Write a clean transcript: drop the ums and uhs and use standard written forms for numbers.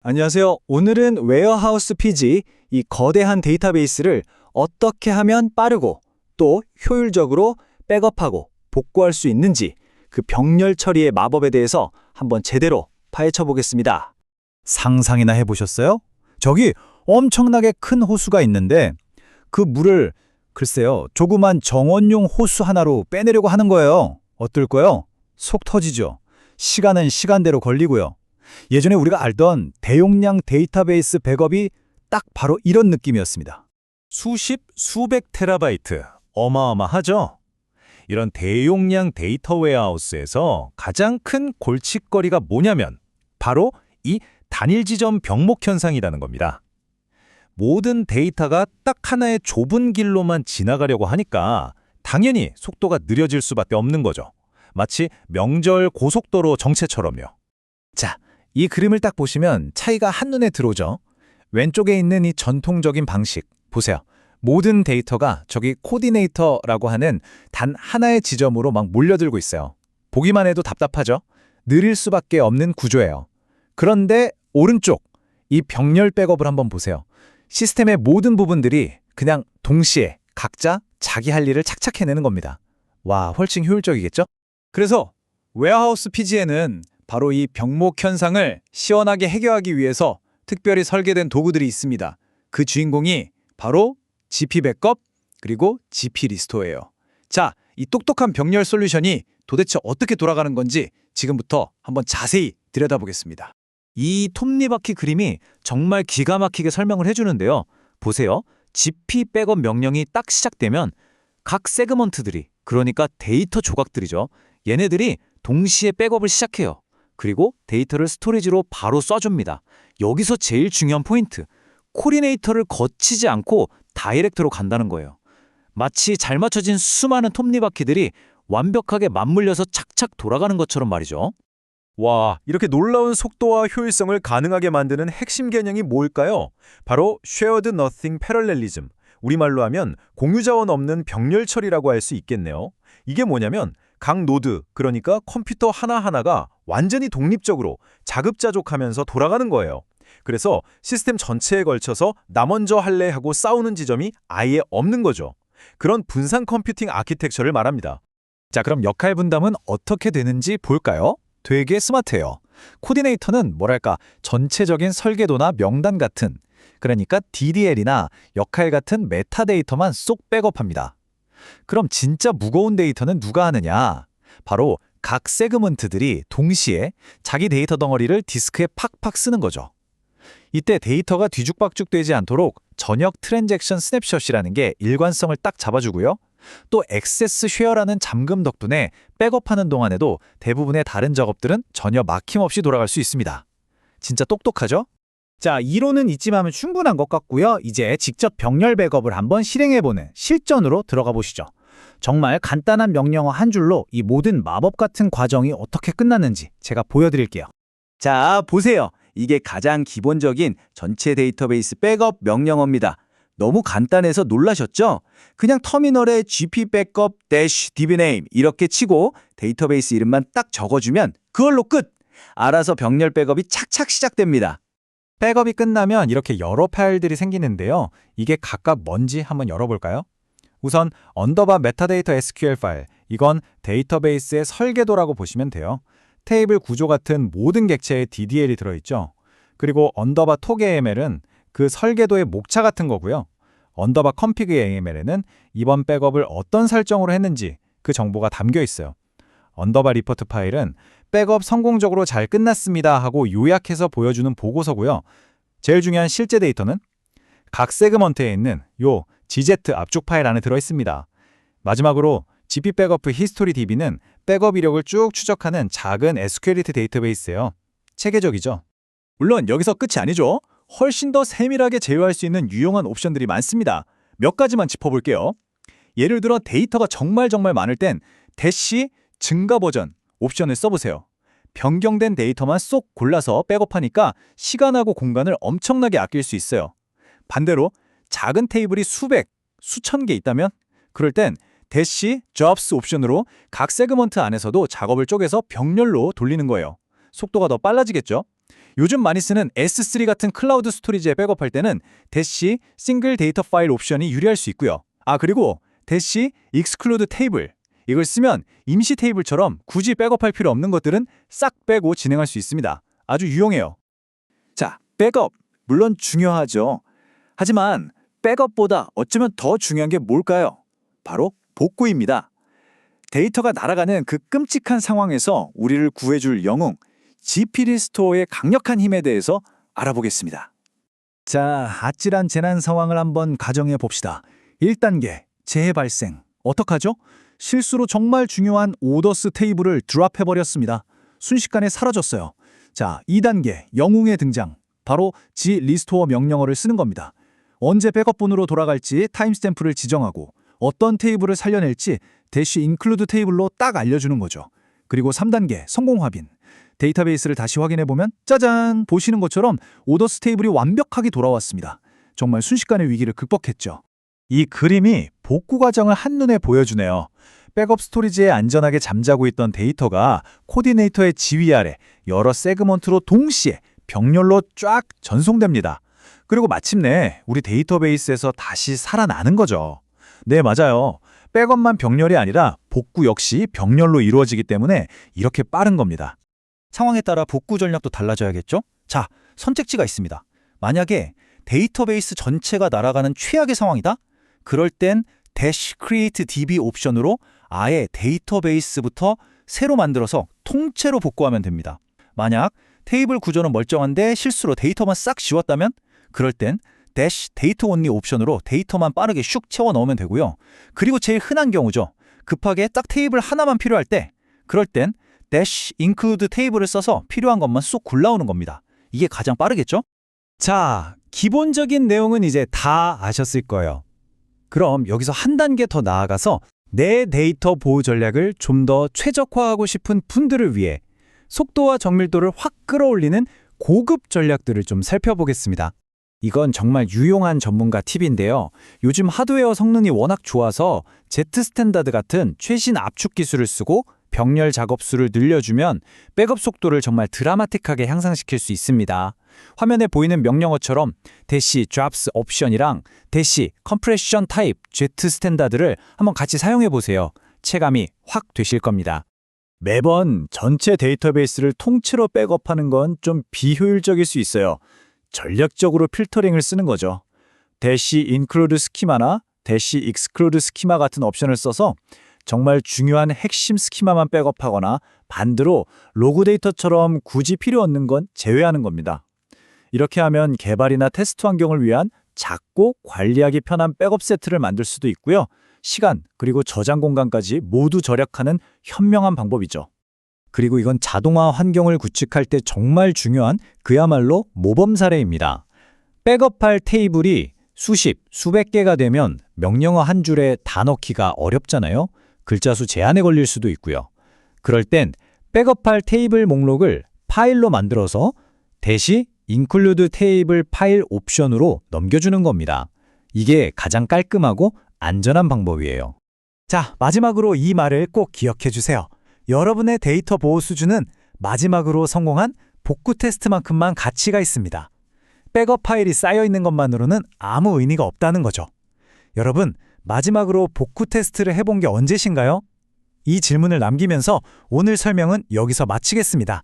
안녕하세요. 오늘은 웨어하우스 PG, 이 거대한 데이터베이스를 어떻게 하면 빠르고 또 효율적으로 백업하고 복구할 수 있는지 그 병렬 처리의 마법에 대해서 한번 제대로 파헤쳐 보겠습니다. 상상이나 해보셨어요? 저기 엄청나게 큰 호수가 있는데 그 물을 글쎄요, 조그만 정원용 호수 하나로 빼내려고 하는 거예요. 어떨까요? 속 터지죠. 시간은 시간대로 걸리고요. 예전에 우리가 알던 대용량 데이터베이스 백업이 딱 바로 이런 느낌이었습니다. 수십, 수백 테라바이트. 어마어마하죠? 이런 대용량 데이터 웨어하우스에서 가장 큰 골칫거리가 뭐냐면 바로 이 단일 지점 병목 현상이라는 겁니다. 모든 데이터가 딱 하나의 좁은 길로만 지나가려고 하니까 당연히 속도가 느려질 수밖에 없는 거죠. 마치 명절 고속도로 정체처럼요. 자, 이 그림을 딱 보시면 차이가 한눈에 들어오죠. 왼쪽에 있는 이 전통적인 방식, 보세요. 모든 데이터가 저기 코디네이터라고 하는 단 하나의 지점으로 막 몰려들고 있어요. 보기만 해도 답답하죠? 느릴 수밖에 없는 구조예요. 그런데 오른쪽, 이 병렬 백업을 한번 보세요. 시스템의 모든 부분들이 그냥 동시에 각자 자기 할 일을 착착 해내는 겁니다. 와, 훨씬 효율적이겠죠? 그래서 웨어하우스 PG에는 바로 이 병목 현상을 시원하게 해결하기 위해서 특별히 설계된 도구들이 있습니다. 그 주인공이 바로 GP 백업 그리고 GP 리스토어예요. 자, 이 똑똑한 병렬 솔루션이 도대체 어떻게 돌아가는 건지 지금부터 한번 자세히 들여다보겠습니다. 이 톱니바퀴 그림이 정말 기가 막히게 설명을 해주는데요. 보세요. GP 백업 명령이 딱 시작되면 각 세그먼트들이, 그러니까 데이터 조각들이죠. 얘네들이 동시에 백업을 시작해요. 그리고 데이터를 스토리지로 바로 쏴줍니다. 여기서 제일 중요한 포인트, 코디네이터를 거치지 않고 다이렉트로 간다는 거예요. 마치 잘 맞춰진 수많은 톱니바퀴들이 완벽하게 맞물려서 착착 돌아가는 것처럼 말이죠. 와, 이렇게 놀라운 속도와 효율성을 가능하게 만드는 핵심 개념이 뭘까요? 바로 Shared Nothing Parallelism, 우리말로 하면 공유자원 없는 병렬 처리라고 할 수 있겠네요. 이게 뭐냐면 각 노드, 그러니까 컴퓨터 하나하나가 완전히 독립적으로 자급자족하면서 돌아가는 거예요. 그래서 시스템 전체에 걸쳐서 나 먼저 할래 하고 싸우는 지점이 아예 없는 거죠. 그런 분산 컴퓨팅 아키텍처를 말합니다. 자, 그럼 역할 분담은 어떻게 되는지 볼까요? 되게 스마트해요. 코디네이터는 뭐랄까 전체적인 설계도나 명단 같은, 그러니까 DDL이나 역할 같은 메타데이터만 쏙 백업합니다. 그럼 진짜 무거운 데이터는 누가 하느냐? 바로 각 세그먼트들이 동시에 자기 데이터 덩어리를 디스크에 팍팍 쓰는 거죠. 이때 데이터가 뒤죽박죽 되지 않도록 전역 트랜잭션 스냅샷이라는 게 일관성을 딱 잡아주고요. 또 액세스 쉐어라는 잠금 덕분에 백업하는 동안에도 대부분의 다른 작업들은 전혀 막힘없이 돌아갈 수 있습니다. 진짜 똑똑하죠? 자, 이론은 있지만 충분한 것 같고요. 이제 직접 병렬 백업을 한번 실행해보는 실전으로 들어가 보시죠. 정말 간단한 명령어 한 줄로 이 모든 마법 같은 과정이 어떻게 끝났는지 제가 보여드릴게요. 자, 보세요. 이게 가장 기본적인 전체 데이터베이스 백업 명령어입니다. 너무 간단해서 놀라셨죠? 그냥 터미널에 gp backup -dbname 이렇게 치고 데이터베이스 이름만 딱 적어주면 그걸로 끝! 알아서 병렬 백업이 착착 시작됩니다. 백업이 끝나면 이렇게 여러 파일들이 생기는데요. 이게 각각 뭔지 한번 열어볼까요? 우선 언더바 메타데이터 SQL 파일, 이건 데이터베이스의 설계도라고 보시면 돼요. 테이블 구조 같은 모든 객체에 DDL이 들어있죠. 그리고 언더바 톡 AML은 그 설계도의 목차 같은 거고요. 언더바 config AML에는 이번 백업을 어떤 설정으로 했는지 그 정보가 담겨 있어요. 언더바 리포트 파일은 백업 성공적으로 잘 끝났습니다 하고 요약해서 보여주는 보고서고요. 제일 중요한 실제 데이터는 각 세그먼트에 있는 요 GZ 압축 파일 안에 들어있습니다. 마지막으로 GP 백업 히스토리 DB는 백업 이력을 쭉 추적하는 작은 SQLite 데이터베이스예요. 체계적이죠? 물론 여기서 끝이 아니죠. 훨씬 더 세밀하게 제어할 수 있는 유용한 옵션들이 많습니다. 몇 가지만 짚어볼게요. 예를 들어 데이터가 정말 많을 땐 대시 증가 버전 옵션을 써보세요. 변경된 데이터만 쏙 골라서 백업하니까 시간하고 공간을 엄청나게 아낄 수 있어요. 반대로 작은 테이블이 수백, 수천 개 있다면 그럴 땐 대시 jobs 옵션으로 각 세그먼트 안에서도 작업을 쪼개서 병렬로 돌리는 거예요. 속도가 더 빨라지겠죠? 요즘 많이 쓰는 S3 같은 클라우드 스토리지에 백업할 때는 대시 싱글 데이터 파일 옵션이 유리할 수 있고요. 그리고 대시 exclude 테이블, 이걸 쓰면 임시 테이블처럼 굳이 백업할 필요 없는 것들은 싹 빼고 진행할 수 있습니다. 아주 유용해요. 자, 백업 물론 중요하죠. 하지만 백업보다 어쩌면 더 중요한 게 뭘까요? 바로 복구입니다. 데이터가 날아가는 그 끔찍한 상황에서 우리를 구해줄 영웅, GPD 스토어의 강력한 힘에 대해서 알아보겠습니다. 자, 아찔한 재난 상황을 한번 가정해 봅시다. 1단계, 재해 발생. 어떡하죠? 실수로 정말 중요한 오더스 테이블을 드랍해버렸습니다. 순식간에 사라졌어요. 자, 2단계, 영웅의 등장. 바로 G-리스토어 명령어를 쓰는 겁니다. 언제 백업본으로 돌아갈지 타임스탬프를 지정하고 어떤 테이블을 살려낼지 대시 인클루드 테이블로 딱 알려주는 거죠. 그리고 3단계, 성공 확인. 데이터베이스를 다시 확인해보면 짜잔! 보시는 것처럼 오더스 테이블이 완벽하게 돌아왔습니다. 정말 순식간에 위기를 극복했죠. 이 그림이 복구 과정을 한눈에 보여주네요. 백업 스토리지에 안전하게 잠자고 있던 데이터가 코디네이터의 지휘 아래 여러 세그먼트로 동시에 병렬로 쫙 전송됩니다. 그리고 마침내 우리 데이터베이스에서 다시 살아나는 거죠. 네, 맞아요. 백업만 병렬이 아니라 복구 역시 병렬로 이루어지기 때문에 이렇게 빠른 겁니다. 상황에 따라 복구 전략도 달라져야겠죠? 자, 선택지가 있습니다. 만약에 데이터베이스 전체가 날아가는 최악의 상황이다? 그럴 땐 dash create db 옵션으로 아예 데이터베이스부터 새로 만들어서 통째로 복구하면 됩니다. 만약 테이블 구조는 멀쩡한데 실수로 데이터만 싹 지웠다면 그럴 땐 dash data only 옵션으로 데이터만 빠르게 슉 채워 넣으면 되고요. 그리고 제일 흔한 경우죠. 급하게 딱 테이블 하나만 필요할 때 그럴 땐 dash include 테이블을 써서 필요한 것만 쏙 골라오는 겁니다. 이게 가장 빠르겠죠? 자, 기본적인 내용은 이제 다 아셨을 거예요. 그럼 여기서 한 단계 더 나아가서 내 데이터 보호 전략을 좀 더 최적화하고 싶은 분들을 위해 속도와 정밀도를 확 끌어올리는 고급 전략들을 좀 살펴보겠습니다. 이건 정말 유용한 전문가 팁인데요. 요즘 하드웨어 성능이 워낙 좋아서 Z 스탠다드 같은 최신 압축 기술을 쓰고 병렬 작업 수를 늘려주면 백업 속도를 정말 드라마틱하게 향상시킬 수 있습니다. 화면에 보이는 명령어처럼 대시 drops 옵션이랑 대시 compression type Z 스탠다드를 한번 같이 사용해 보세요. 체감이 확 되실 겁니다. 매번 전체 데이터베이스를 통째로 백업하는 건 좀 비효율적일 수 있어요. 전략적으로 필터링을 쓰는 거죠. 대시 include 스키마나 대시 exclude 스키마 같은 옵션을 써서 정말 중요한 핵심 스키마만 백업하거나 반대로 로그 데이터처럼 굳이 필요 없는 건 제외하는 겁니다. 이렇게 하면 개발이나 테스트 환경을 위한 작고 관리하기 편한 백업 세트를 만들 수도 있고요. 시간 그리고 저장 공간까지 모두 절약하는 현명한 방법이죠. 그리고 이건 자동화 환경을 구축할 때 정말 중요한 그야말로 모범 사례입니다. 백업할 테이블이 수십, 수백 개가 되면 명령어 한 줄에 다 넣기가 어렵잖아요. 글자 수 제한에 걸릴 수도 있고요. 그럴 땐 백업할 테이블 목록을 파일로 만들어서 대시 include 테이블 파일 옵션으로 넘겨주는 겁니다. 이게 가장 깔끔하고 안전한 방법이에요. 자, 마지막으로 이 말을 꼭 기억해 주세요. 여러분의 데이터 보호 수준은 마지막으로 성공한 복구 테스트만큼만 가치가 있습니다. 백업 파일이 쌓여 있는 것만으로는 아무 의미가 없다는 거죠. 여러분, 마지막으로 복구 테스트를 해본 게 언제신가요? 이 질문을 남기면서 오늘 설명은 여기서 마치겠습니다.